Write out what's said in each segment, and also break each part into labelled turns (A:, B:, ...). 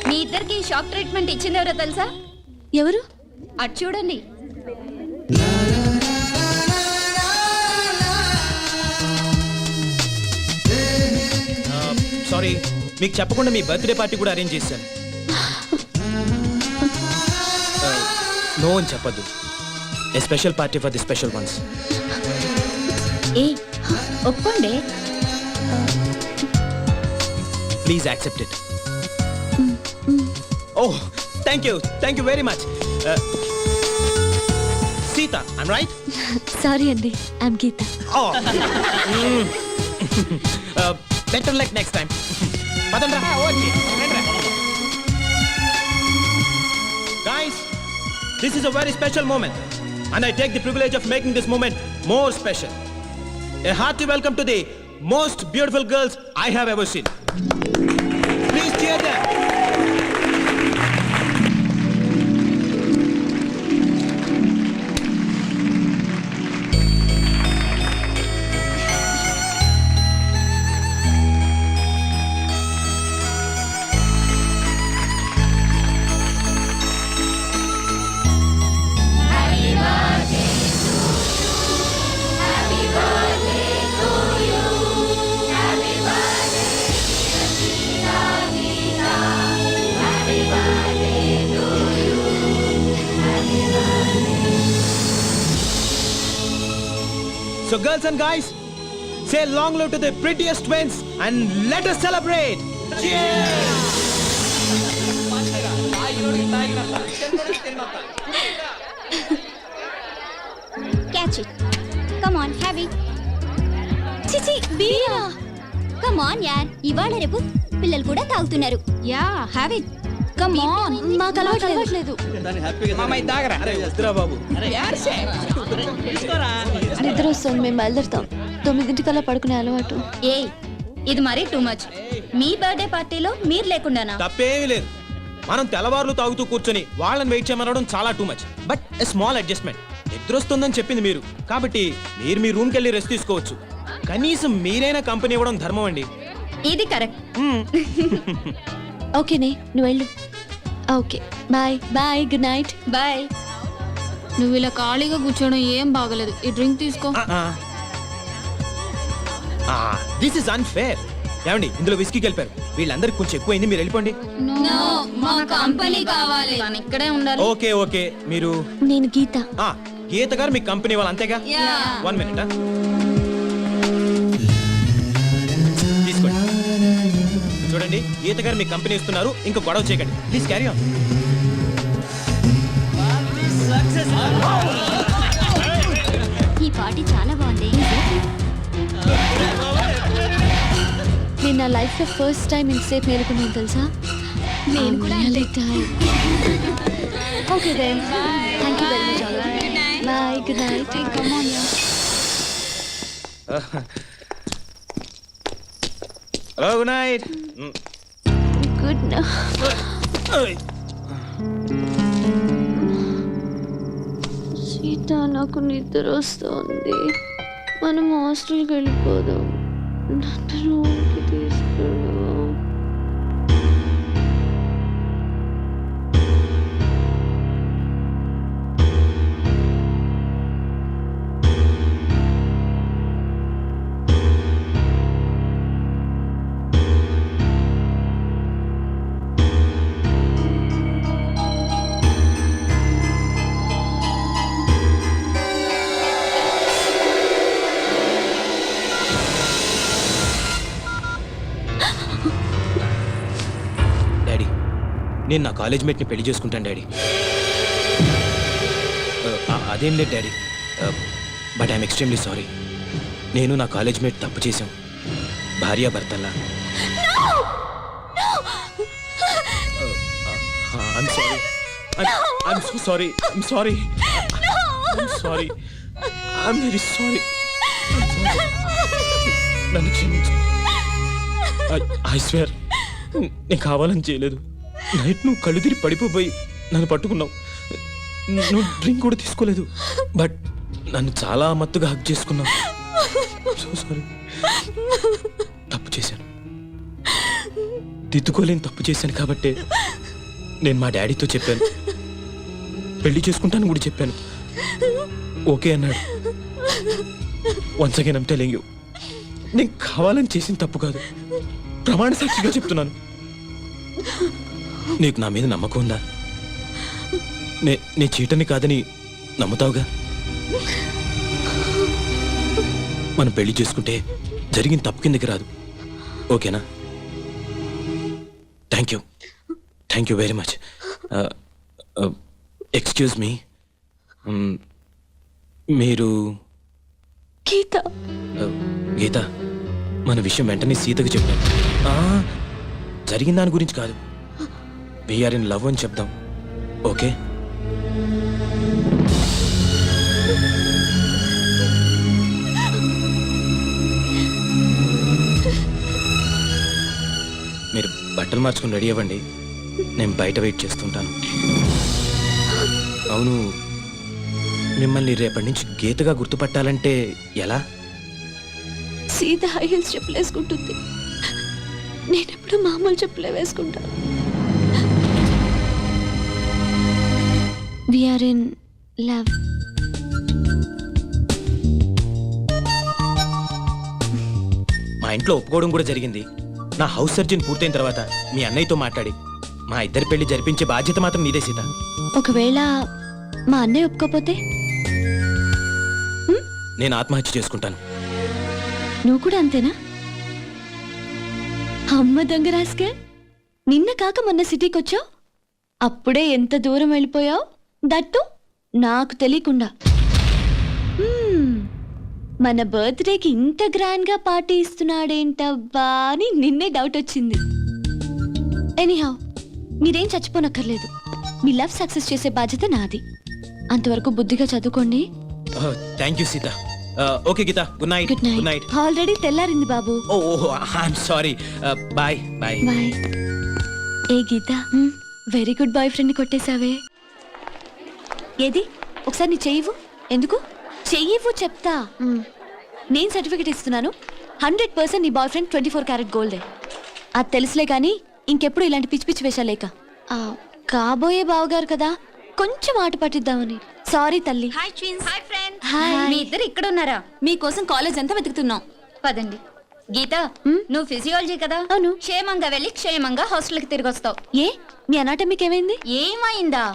A: మీ ఇద్దరికి shock treatment ఇచ్చింది ఎవరో తెలుసా?
B: ఎవరు?
A: అటు చూడండి.
C: సారీ, మీకు చెప్పకుండా మీ బర్త్డే పార్టీ కూడా అరేంజ్ చేశాను. నో అని చెప్పద్దు. A special party for the special ones.
A: ఏ ఒప్పుకోండి.
C: Please accept it. Oh, thank you very much. Sita, I'm right?
B: Sorry అండి, I'm Gita.
C: Better luck next time. పదండ్రా. Guys, this is a very special moment and I take the privilege of making this moment more special. A hearty welcome to the most beautiful girls I have ever seen. Please cheer them. So girls and guys, say long live to the prettiest twins and let us celebrate. Cheers!
A: Catch it. Come on, have it. చిచి బీరా. Come on yaar. ఇవాళ రేపు పిల్లలు కూడా తాగుతున్నారు. Yeah, have it. Come on.
B: మాకు అలవాట్లేదు.
C: మామయ్య తాగరా? అరే వద్దురా బాబు.
B: నిద్ర వస్తుంది, మేము బయలుదేరుతాం. 9 పడుకునే అలవాటు.
A: ఏ ఇది మరీ టూ మచ్. మీ బర్త్డే పార్టీలో మీరు లేకుండానా?
C: తప్పేమీ లేదు. మనం తెల్లవారులు తాగుతూ కూర్చొని వాళ్ళని వెయిట్ చేయమనడం చాలా too much. But a small adjustment. నిద్ర వస్తుందని చెప్పింది మీరు, కాబట్టి మీరు మీ రూమ్కి వెళ్ళి రెస్ట్ తీసుకోవచ్చు. కనీసం మీరైనా కంపెనీ ఇవ్వడం ధర్మం అండి.
A: ఇది కరెక్ట్.
B: ఓకేనే, నువ్వు వెళ్ళు. Okay, bye bye, good night.
A: Bye.
D: నువ్వు ఇలా ఖాళీగా కూర్చోడం ఏం బాగలేదు. ఈ డ్రింక్ తీసుకో.
C: This is unfair. ఏమండి, ఇందులో విస్కీ కలిపారు. వీళ్ళందరికి కొంచెం ఎక్కువైంది, మీరు వెళ్ళిపోండి.
A: మా కంపెనీ కావాలి. ఇక్కడే ఉండాలి.
C: ఓకే ఓకే, మీరు?
B: నేను గీత.
C: గీత గారు మీ కంపెనీ వాళ్ళు అంతేగా? 1 minute. తీసుకోండి. చూడండి, గీత గారు మీ కంపెనీ ఇస్తున్నారు, ఇంకా గొడవ చేయకండి ప్లీజ్. Carry on.
A: ఈ పార్టీ చాలా బాగుంది.
B: నేను నా లైఫ్లో ఫస్ట్ టైం ఇంతసేపు మేలుకున్నాను తెలుసా?
A: నేను కూడా.
B: Okay then, thank you very much. Bye, good night.
D: Come on.
C: Hello, good night.
B: Good night. Sita, నాకు నిద్ర వస్తుంది. మనం హాస్టల్కి వెళ్ళిపోదాం. నన్ను రూమ్కి తీసుకెళ్ళు.
C: నేను నా కాలేజ్ మేట్ని పెళ్లి చేసుకుంటాను డాడీ. అదేం లేదు daddy, but I'm extremely sorry. నేను నా కాలేజ్ మేట్ తప్పు చేశాం, భార్యాభర్తల్లా. I'm sorry. I'm so sorry. I'm sorry. I'm sorry. I'm very sorry. నన్ను క్షమించు. ఐ స్వేర్ నేను కావాలని చేయలేదు. నైట్ నువ్వు కళ్ళు తిరిగి పడిపోయి నన్ను పట్టుకున్నావు. నువ్వు డ్రింక్ కూడా తీసుకోలేదు, బట్ నన్ను చాలా మత్తుగా హక్ చేసుకున్నావు. సో సారీ, తప్పు చేశాను. దిద్దుకోలేని తప్పు చేశాను కాబట్టే నేను మా డాడీతో చెప్పాను, పెళ్లి చేసుకుంటాను కూడా చెప్పాను. ఓకే అన్నాడు. Once again I'm telling you, నేను కావాలని చేసిన తప్పు కాదు, ప్రమాణ సాక్షిగా చెప్తున్నాను. నీకు నా మీద నమ్మకం ఉందా? నే చీటని కాదని నమ్ముతావుగా? మనం పెళ్లి చేసుకుంటే జరిగిన తప్పు కిందకి రాదు. ఓకేనా? Thank you very much. Excuse me, మీరు
B: గీత.
C: గీత, మన విషయం వెంటనే సీతకు చెప్తాం. జరిగిన దాని గురించి కాదు, వీఆర్ ఇన్ లవ్ అని చెప్దాం. ఓకే? మీరు బట్టలు మార్చుకుని రెడీ అవ్వండి, నేను బయట వెయిట్ చేస్తుంటాను. అవును, మిమ్మల్ని రేపటి నుంచి గీతగా గుర్తుపట్టాలంటే ఎలా?
B: సీత హై హీల్స్ చెప్పులు వేసుకుంటుంది, నేనెప్పుడు మామూలు చెప్పులే వేసుకుంటా. We are in love.
C: మా ఇంట్లో ఒప్పుకోవడం కూడా జరిగింది. నా హౌస్ సర్జన్ పూర్తయిన తర్వాత మీ అన్నయ్యతో మాట్లాడి మా ఇద్దరి పెళ్లి జరిపించే బాధ్యత మాత్రం నీదే సీత.
B: ఒకవేళ మా అన్నయ్య ఒప్పుకోపోతే
C: నేను ఆత్మహత్య చేసుకుంటాను.
B: నువ్వు కూడా అంతేనా? అమ్మ దొంగ రాస్కే, నిన్న కాక మొన్న సిటీకి వచ్చావు, అప్పుడే ఎంత దూరం వెళ్ళిపోయావు, దట్టు నాకు తెలియకుండా. మన బర్త్డేకి ఇంత గ్రాండ్ గా పార్టీ ఇస్తున్నాడేంటబ్బా అని నిన్నే డౌట్ వచ్చింది. ఎనీహౌ, మీరేం చచ్చిపోనక్కర్లేదు, మీ లవ్ సక్సెస్ చేసే బాధ్యత నాది. అంతవరకు బుద్ధిగా చదువుకోండి.
C: Thank you Sita. Okay Gita, good night.
B: Good night. Already తెల్లారింది బాబు.
C: Oh I'm sorry. Bye bye.
B: Bye. ఏ Gita, very good boyfriend ని కొట్టేశావే. ఏది ఒకసారి నీ చెయ్యివు. ఎందుకు చెయ్యివు చెప్తా. నేను సర్టిఫికెట్ ఇస్తున్నాను, 100% నీ బాయ్ ఫ్రెండ్ 24 క్యారెట్ గోల్డే. అది తెలుసులే కానీ ఇంకెప్పుడు ఇలాంటి పిచ్చి పిచ్చి వేషాలేక. కాబోయే బావగారు కదా, కొంచెం ఆట పట్టిద్దామని. సారీ తల్లి.
A: Hi twins. Hi friends.
B: Hi.
A: మీ ఇద్దరు ఇక్కడ ఉన్నారా?
B: మీకోసం కాలేజ్ అంతా వెతుకుతున్నాం.
A: పదండి. గీత, నువ్వు ఫిజియాలజీ కదా?
B: అవును.
A: క్షేమంగా వెళ్ళి క్షేమంగా హాస్టల్కి తిరిగి వస్తావు.
B: ఏ మీ అనాటమీకి ఏమైంది?
A: ఏమైందా?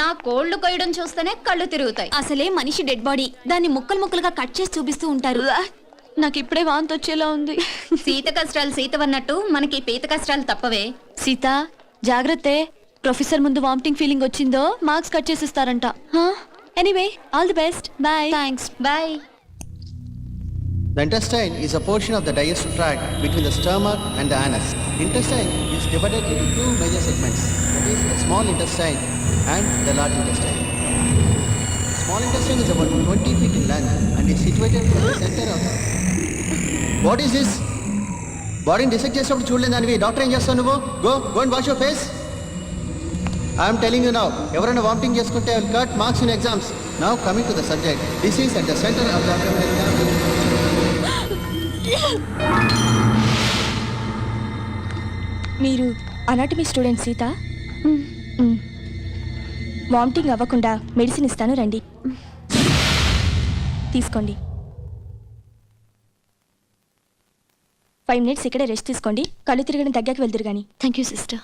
A: నా కోళ్లు కొయ్యడం చూస్తేనే కళ్ళు తిరుగుతాయి.
B: అసలే మనిషి డెడ్ బాడీ, దాన్ని ముక్కలు ముక్కలుగా కట్ చేసి చూపిస్తూ ఉంటారు. నాకు ఇప్పుడే వాంతి వచ్చేలా ఉంది.
A: సీత కష్టాలు సీతవన్నట్టు మనకి పీత కష్టాలు తప్పవే.
B: సీత జాగ్రత్తే, ప్రొఫెసర్ ముందు వామిటింగ్ ఫీలింగ్ వచ్చిందో మార్క్స్ కట్ చేసిస్తారంట. Anyway, all the best. Bye. Thanks.
A: Bye.
E: The intestine is a portion of the digestive tract between the stomach and the anus. Intestine is divided into two major segments, that is the small intestine and the large intestine. Small intestine is about 20 feet in length and is situated in the center of the... What is this? Bodyని dissect చేసేటప్పుడు చూడలేదానివి doctor ఏం చేస్తావు నువ్వు? Go and wash your face. I am telling you now, ఎవరైనా vomiting చేసుకుంటే I will cut marks in exams. Now coming to the subject, disease at the center of the abdominal cavity.
F: మీరు anatomy student Sita? Vomiting అవ్వకుండా medicine ఇస్తాను, రండి తీసుకోండి. 5 minutes ఇక్కడే rest తీసుకోండి, కళ్ళు తిరగడం తగ్గాక వెళ్తురు కానీ.
B: Thank you sister.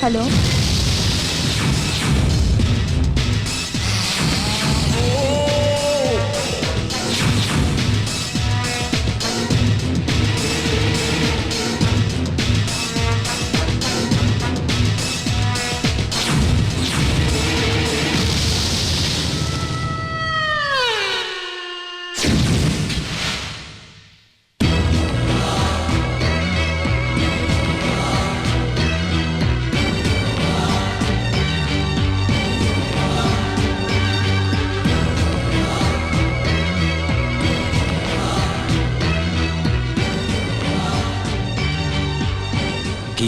F: Hello,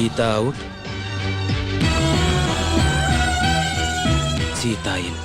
C: Geeta out, Sita in.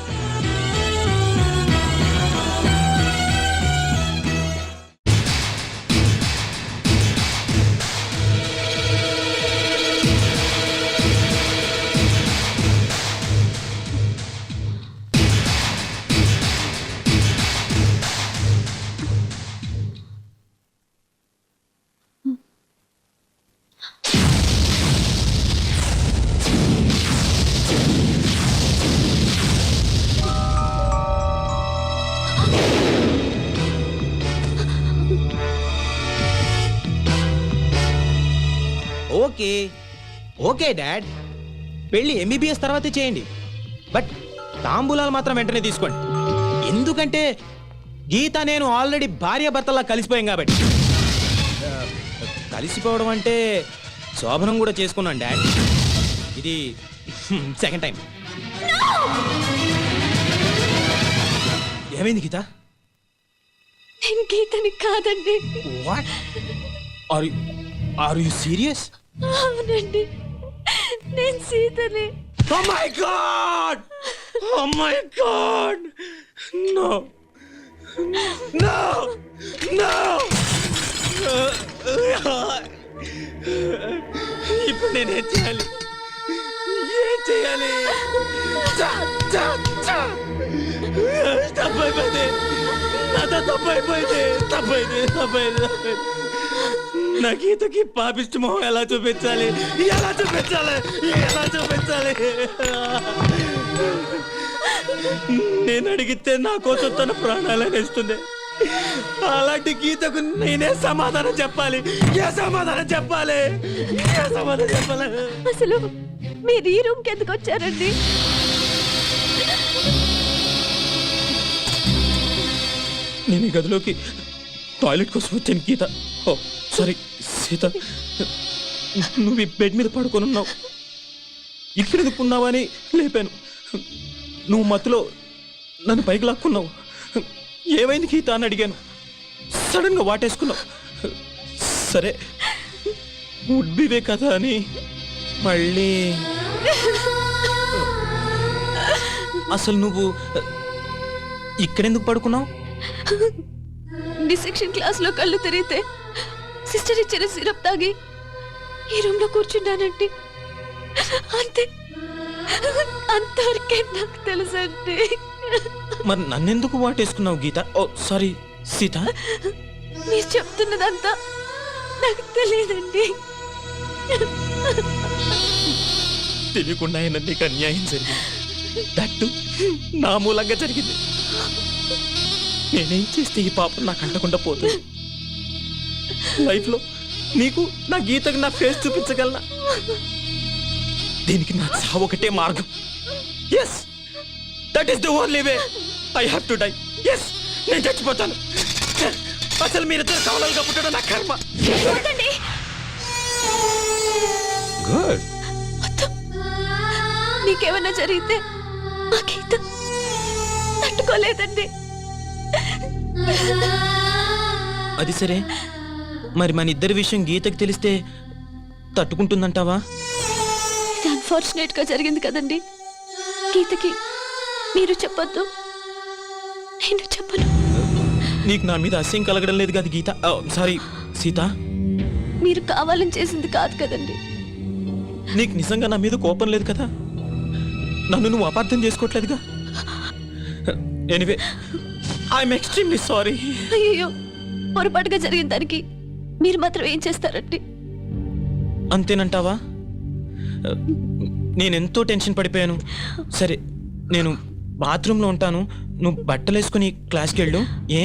G: Okay okay dad, పెళ్ళి ఎంబీబీఎస్ తర్వాతే చేయండి, బట్ తాంబూలాలు మాత్రం వెంటనే తీసుకోండి. ఎందుకంటే గీత నేను ఆల్రెడీ భార్యాభర్తలా కలిసిపోయాం కాబట్టి. కలిసిపోవడం అంటే శోభనం కూడా చేసుకున్నాను డాడ్, ఇది సెకండ్ టైం. ఏమైంది గీత?
B: నేను గీతని కాదండి.
G: What are you serious?
B: అవునండి, నేను సీతని.
G: Oh my God! Oh my God! No! No! No! ఇప్పుడు నేనేం చేయాలి? ఏం చేయాలి? తప్పైపోయింది, నాతో తప్పైపోయింది. నా గీతకి పాపిష్టి మొహం ఎలా చూపించాలి? నేను అడిగితే నా కోసం తన ప్రాణాలను ఇస్తుంది. అలాంటి గీతకు నేనే సమాధానం చెప్పాలి. ఏ సమాధానం చెప్పాలి?
B: అసలు మీరు ఈ రూమ్కి ఎందుకు వచ్చారండి?
C: నేను ఈ గదిలోకి టాయిలెట్ కోసం వచ్చాను గీత. ఓ సారీ సీత, నువ్వు ఈ బెడ్ మీద పడుకొని ఉన్నావు, ఇక్కడ ఎందుకున్నావని లేపాను. నువ్వు మత్తులో నన్ను పైకి లాక్కున్నావు. ఏమైంది గీత అని అడిగాను, సడన్గా వాటేసుకున్నావు. సరే ఉడ్బివే కదా అని మళ్ళీ. అసలు నువ్వు ఇక్కడెందుకు పడుకున్నావు?
B: డిసెక్షన్ క్లాస్ లో కళ్ళు తెరిగితే సిస్టర్ ఇచ్చిన సిరప్ తాగి ఈ రూమ్ లో కూర్చున్నానండి. అంతే, అంతవరకే నాకు తెలుసండి.
C: మరి నన్నెందుకు వాటేసుకున్నావు గీత? ఓ సారీ సీత.
B: మీరు చెప్తున్నదంతా నాకు తెలియదండి.
C: తెలియకుండా అయినా నీకు అన్యాయం జరిగింది, దట్టు నా మూలంగా జరిగింది. నేనేం చేస్తే ఈ పాపం నాకు అంటకుండా పోతుంది? లైఫ్లో నీకు నా గీతకు నా ఫేస్ చూపించగలనా? దీనికి నా చావు ఒకటే మార్గం. Yes, that is the only way. I have to die. Yes, నేను చచ్చిపోతాను. అసలు మీరిద్దరు కవలలుగా పుట్టడం నా కర్మ. గుడ్.
B: మీకేమన్నా జరిగితే మా గీత తట్టుకోలేదండి.
C: అది సరే, మరి మన ఇద్దరి విషయం గీతకి తెలిస్తే తట్టుకుంటుందంటావా?
B: ఇది అన్ఫార్చునేట్ గా జరిగింది కదండి. గీతకి మీరు చెప్పొద్దు, నేను చెప్పను.
C: నీకు నా మీద అసహ్యం కలగడం లేదు కదా గీత? సారీ సీత.
B: మీరు కావాలని చేసింది కాదు కదండి.
C: నీకు నిజంగా నా మీద కోపం లేదు కదా? నన్ను నువ్వు అపార్థం చేసుకోవట్లేదుగా? Anyway, I'm extremely sorry.
B: అయ్యో, పొరపాటుగా జరిగిన దానికి మీరు మాత్రం ఏం చేస్తారండి?
C: అంతేనంటావా? నేనెంతో టెన్షన్ పడిపోయాను. సరే, నేను బాత్రూంలో ఉంటాను, నువ్వు బట్టలు వేసుకుని క్లాస్కి వెళ్ళు. ఏ